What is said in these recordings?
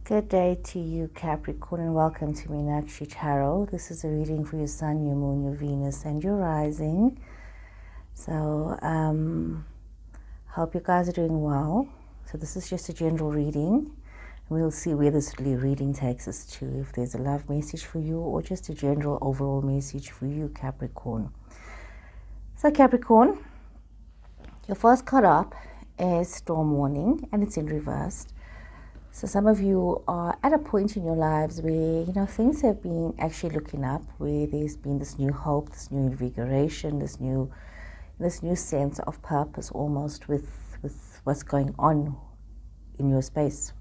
Good day to you, Capricorn, and welcome to Meenakshi Tarot. This is a reading for your Sun, your Moon, your Venus, and your Rising. So, hope you guys are doing well. So this is just a general reading. We'll see where this reading takes us to, if there's a love message for you or just a general overall message for you, Capricorn. So, Capricorn, your first card up is Storm Warning, and it's in reversed. So some of you are at a point in your lives where, things have been actually looking up, where there's been this new hope, this new invigoration, this new sense of purpose almost with what's going on in your space.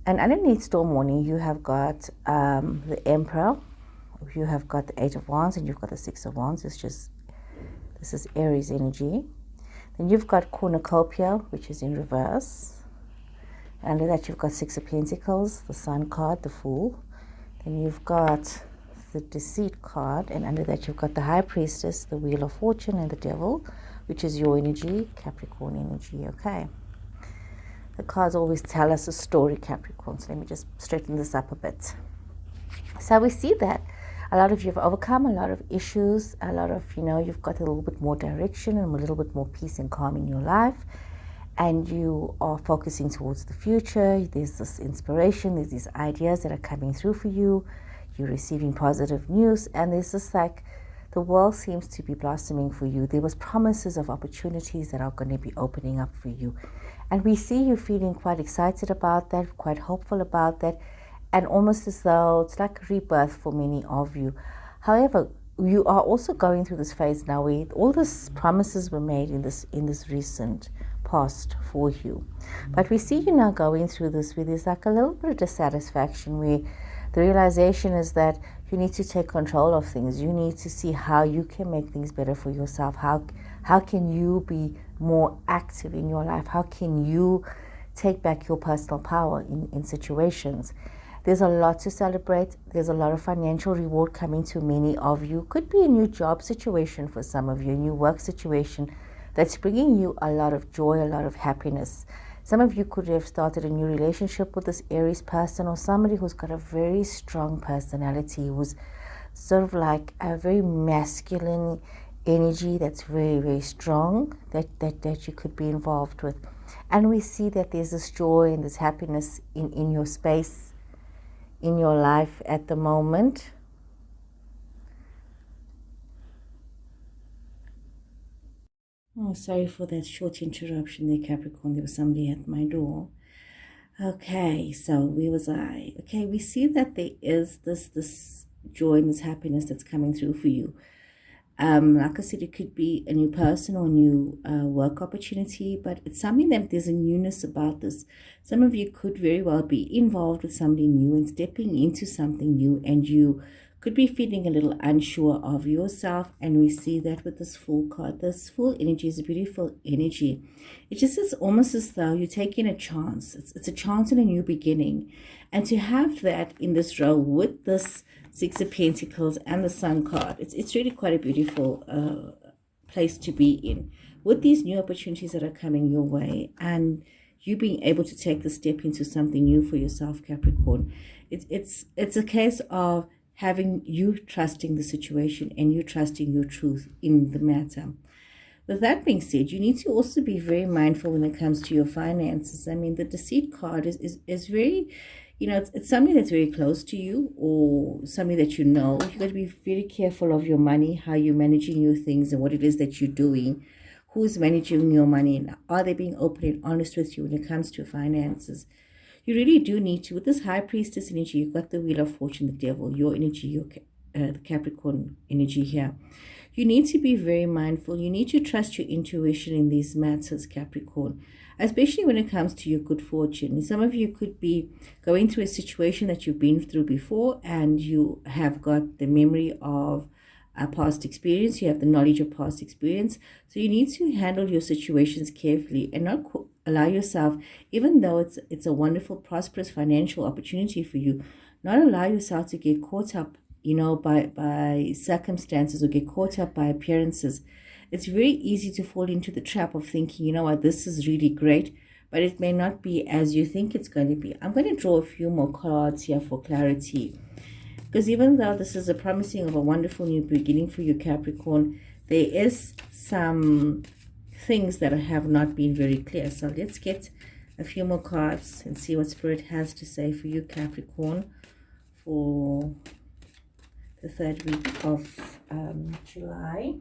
And underneath Storm Warning, you have got the Emperor, you have got the Eight of Wands, and you've got the Six of Wands. This is Aries energy. Then you've got Cornucopia, which is in reverse. Under that, you've got Six of Pentacles, the Sun card, the Fool. Then you've got the Deceit card, and under that, you've got the High Priestess, the Wheel of Fortune, and the Devil, which is your energy, Capricorn energy, okay? The cards always tell us a story, Capricorn, so let me just straighten this up a bit. So we see that a lot of you have overcome a lot of issues, a lot of, you've got a little bit more direction and a little bit more peace and calm in your life. And you are focusing towards the future. There's this inspiration, there's these ideas that are coming through for you. You're receiving positive news, and there's this the world seems to be blossoming for you. There was promises of opportunities that are going to be opening up for you. And we see you feeling quite excited about that, quite hopeful about that, and almost as though it's like a rebirth for many of you. However, you are also going through this phase now where all these promises were made in this recent past for you. But we see you now going through this where there's like a little bit of dissatisfaction, where the realization is that you need to take control of things. You need to see how you can make things better for yourself. How can you be more active in your life? How can you take back your personal power in situations? There's a lot to celebrate. There's a lot of financial reward coming to many of you. Could be a new job situation for some of you, a new work situation that's bringing you a lot of joy, a lot of happiness. Some of you could have started a new relationship with this Aries person, or somebody who's got a very strong personality, who's sort of like a very masculine energy that's very, very strong, that you could be involved with. And we see that there's this joy and this happiness in your space, in your life at the moment. Oh, sorry for that short interruption there, Capricorn. There was somebody at my door. Okay, so where was I? Okay, we see that there is this joy and this happiness that's coming through for you. Like I said, it could be a new person or a new work opportunity, but it's something that there's a newness about this. Some of you could very well be involved with somebody new and stepping into something new, and you could be feeling a little unsure of yourself. And we see that with this Fool card. This Fool energy is a beautiful energy. It just is almost as though you're taking a chance. It's a chance in a new beginning. And to have that in this row with this Six of Pentacles and the Sun card, it's really quite a beautiful place to be in, with these new opportunities that are coming your way, and you being able to take the step into something new for yourself, Capricorn. It's a case of having you trusting the situation and you trusting your truth in the matter. With that being said, you need to also be very mindful when it comes to your finances. I mean, the Deceit card is very, it's something that's very close to you, or something that you know. You've got to be very careful of your money, how you're managing your things, and what it is that you're doing. Who's managing your money, and are they being open and honest with you when it comes to finances? You really do need to. With this High Priestess energy, you've got the Wheel of Fortune, the Devil, your energy, the Capricorn energy here. You need to be very mindful. You need to trust your intuition in these matters, Capricorn, especially when it comes to your good fortune. Some of you could be going through a situation that you've been through before, and you have got the memory of a past experience. You have the knowledge of past experience. So you need to handle your situations carefully and not allow yourself, even though it's a wonderful, prosperous financial opportunity for you, not allow yourself to get caught up, by circumstances, or get caught up by appearances. It's very easy to fall into the trap of thinking, this is really great, but it may not be as you think it's going to be. I'm going to draw a few more cards here for clarity, because even though this is a promising of a wonderful new beginning for you, Capricorn, there is some things that have not been very clear. So let's get a few more cards and see what Spirit has to say for you, Capricorn, for the 3rd week of July.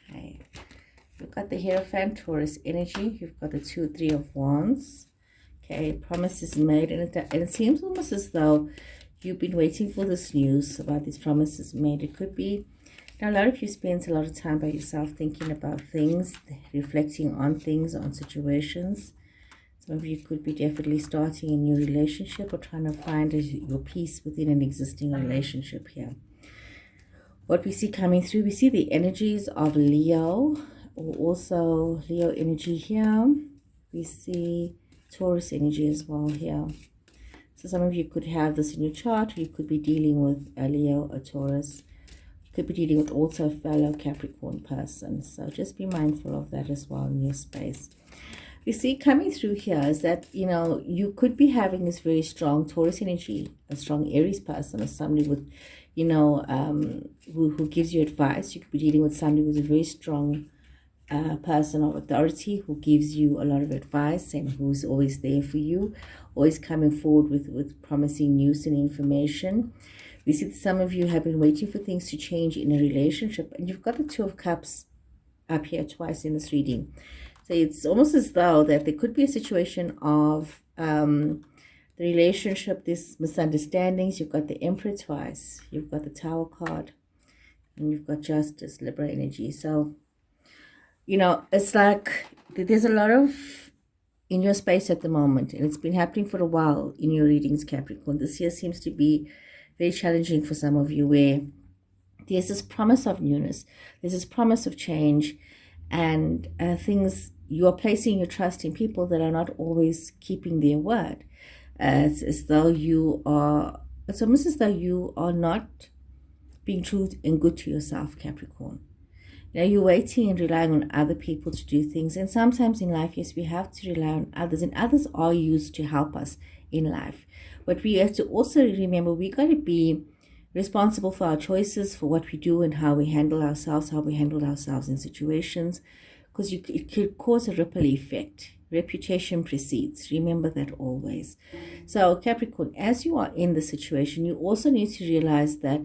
Okay, you've got the Hierophant, Taurus energy. You've got the 2, 3 of Wands. Okay, promises made, and it seems almost as though you've been waiting for this news about these promises made. It could be, now, a lot of you spend a lot of time by yourself thinking about things, reflecting on things, on situations. Some of you could be definitely starting a new relationship or trying to find your peace within an existing relationship here. What we see coming through, we see the energies of Leo, or also Leo energy here. We see Taurus energy as well here. So some of you could have this in your chart, or you could be dealing with a Leo or Taurus. You could be dealing with also a fellow Capricorn person. So just be mindful of that as well in your space. We see coming through here is that, you know, you could be having this very strong Taurus energy, a strong Aries person, or somebody with, you know, who gives you advice. You could be dealing with somebody who's a very strong person of authority, who gives you a lot of advice and who's always there for you, always coming forward with promising news and information. We see that some of you have been waiting for things to change in a relationship, and you've got the 2 of Cups up here twice in this reading. So it's almost as though that there could be a situation of the relationship, this misunderstandings. You've got the Emperor twice, you've got the Tower card, and you've got Justice, Libra energy. So, you know, it's like there's a lot of in your space at the moment, and it's been happening for a while in your readings, Capricorn. This year seems to be very challenging for some of you, where there's this promise of newness, there's this promise of change, and things, you are placing your trust in people that are not always keeping their word. It's as though you are, it's almost as though you are not being true and good to yourself, Capricorn. Now you're waiting and relying on other people to do things. And sometimes in life, yes, we have to rely on others, and others are used to help us in life. But we have to also remember, we got to be responsible for our choices, for what we do and how we handle ourselves, in situations, because it could cause a ripple effect. Reputation precedes. Remember that always. So Capricorn, as you are in the situation, you also need to realize that,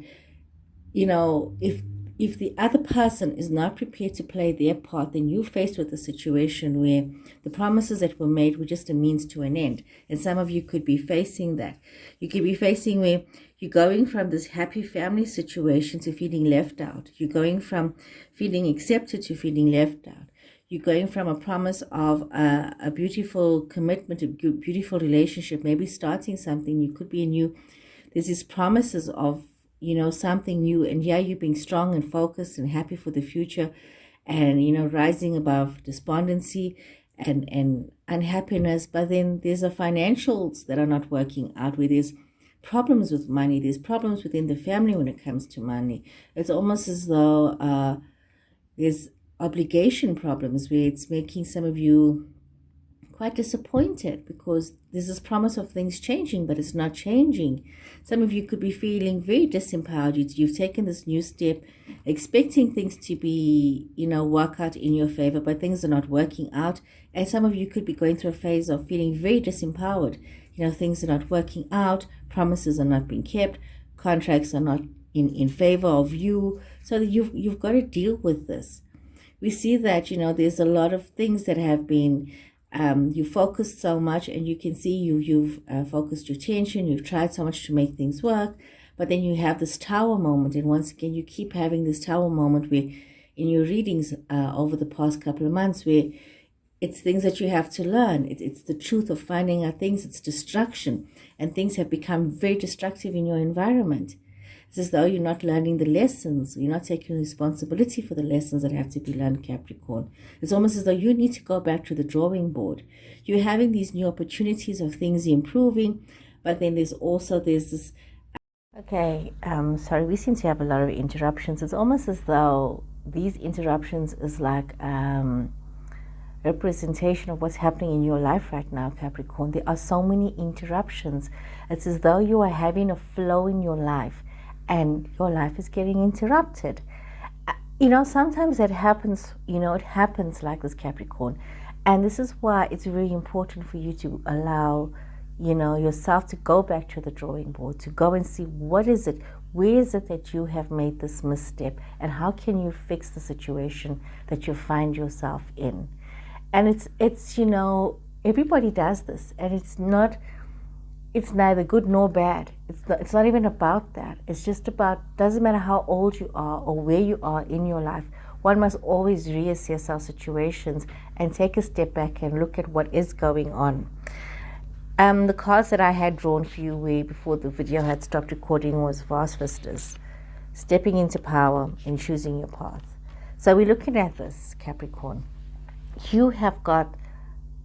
you know, if the other person is not prepared to play their part, then you're faced with a situation where the promises that were made were just a means to an end. And some of you could be facing that. You could be facing where you're going from this happy family situation to feeling left out. You're going from feeling accepted to feeling left out. You're going from a promise of a beautiful commitment, a beautiful relationship, maybe starting something. You could be there's these promises of, you know, something new, and yeah, you being strong and focused and happy for the future, and, you know, rising above despondency and unhappiness. But then there's a financials that are not working out, where there's problems with money, there's problems within the family when it comes to money. It's almost as though there's obligation problems, where it's making some of you quite disappointed, because there's this promise of things changing, but it's not changing. Some of you could be feeling very disempowered. You've taken this new step, expecting things to be, you know, work out in your favor, but things are not working out. And some of you could be going through a phase of feeling very disempowered. You know, things are not working out, promises are not being kept, contracts are not in favor of you. So you've got to deal with this. We see that, you know, there's a lot of things that have been you focused so much, and you can see you've focused your attention, you've tried so much to make things work, but then you have this tower moment, and once again you keep having this tower moment where in your readings over the past couple of months, where it's things that you have to learn, it's the truth of finding out things, it's destruction, and things have become very destructive in your environment. It's as though you're not learning the lessons. You're not taking responsibility for the lessons that have to be learned, Capricorn. It's almost as though you need to go back to the drawing board. You're having these new opportunities of things improving, but then there's this... Okay, sorry, we seem to have a lot of interruptions. It's almost as though these interruptions is like a representation of what's happening in your life right now, Capricorn. There are so many interruptions. It's as though you are having a flow in your life and your life is getting interrupted. You know, sometimes that happens, you know, it happens like this, Capricorn. And this is why it's very important for you to allow, you know, yourself to go back to the drawing board, to go and see what is it, where is it that you have made this misstep, and how can you fix the situation that you find yourself in. And it's you know, everybody does this, and it's neither good nor bad. It's not even about that. It's just about, doesn't matter how old you are or where you are in your life, one must always reassess our situations and take a step back and look at what is going on. The cards that I had drawn for you way before the video had stopped recording was Vast Vistas, stepping into power and choosing your path. So we're looking at this, Capricorn. You have got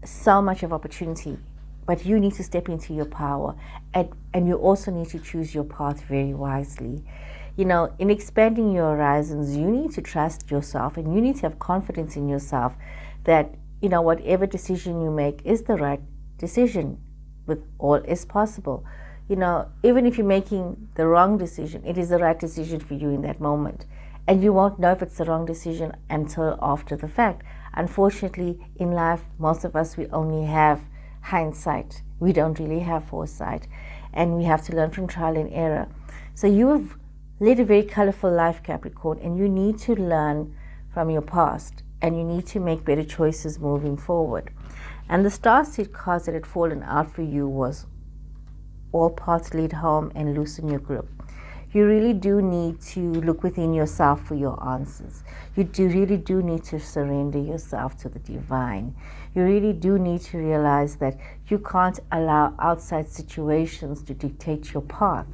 so much of opportunity, but you need to step into your power, and you also need to choose your path very wisely. You know, in expanding your horizons, you need to trust yourself, and you need to have confidence in yourself that, you know, whatever decision you make is the right decision. With all is possible. You know, even if you're making the wrong decision, it is the right decision for you in that moment. And you won't know if it's the wrong decision until after the fact. Unfortunately, in life, most of us, we only have hindsight. We don't really have foresight. And we have to learn from trial and error. So you have led a very colorful life, Capricorn, and you need to learn from your past. And you need to make better choices moving forward. And the Starseed cards that had fallen out for you was all paths lead home and loosen your grip. You really do need to look within yourself for your answers. You really do need to surrender yourself to the divine. You really do need to realize that you can't allow outside situations to dictate your path.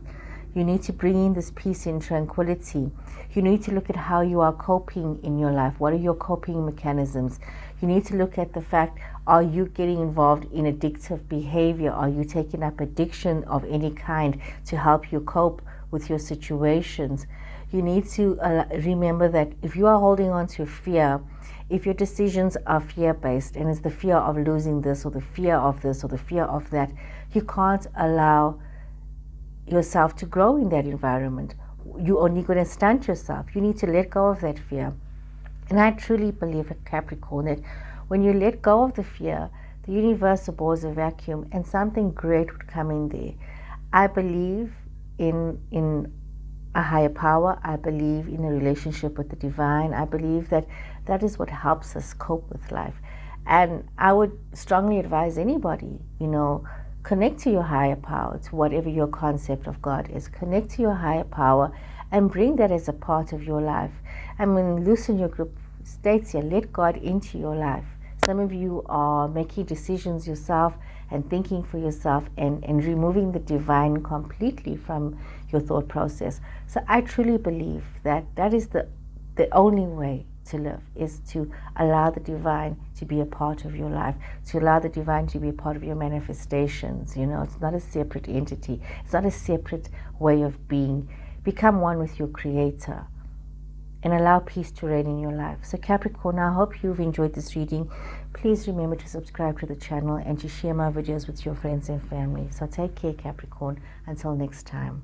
You need to bring in this peace and tranquility. You need to look at how you are coping in your life. What are your coping mechanisms? You need to look at the fact, are you getting involved in addictive behavior? Are you taking up addiction of any kind to help you cope with your situations? You need to remember that if you are holding on to fear, if your decisions are fear-based and it's the fear of losing this or the fear of this or the fear of that, you can't allow yourself to grow in that environment. You're only going to stunt yourself. You need to let go of that fear. And I truly believe at Capricorn that when you let go of the fear, the universe abhors a vacuum and something great would come in there. I believe in a higher power. I believe in a relationship with the divine. I believe that that is what helps us cope with life. And I would strongly advise anybody, you know, connect to your higher power, to whatever your concept of God is. Connect to your higher power and bring that as a part of your life. I mean, loosen your grip states here, let God into your life. Some of you are making decisions yourself and thinking for yourself and removing the divine completely from your thought process. So I truly believe that that is the only way to live, is to allow the divine to be a part of your life, to allow the divine to be a part of your manifestations. You know, it's not a separate entity. It's not a separate way of being. Become one with your Creator and allow peace to reign in your life. So Capricorn, I hope you've enjoyed this reading. Please remember to subscribe to the channel and to share my videos with your friends and family. So take care, Capricorn. Until next time.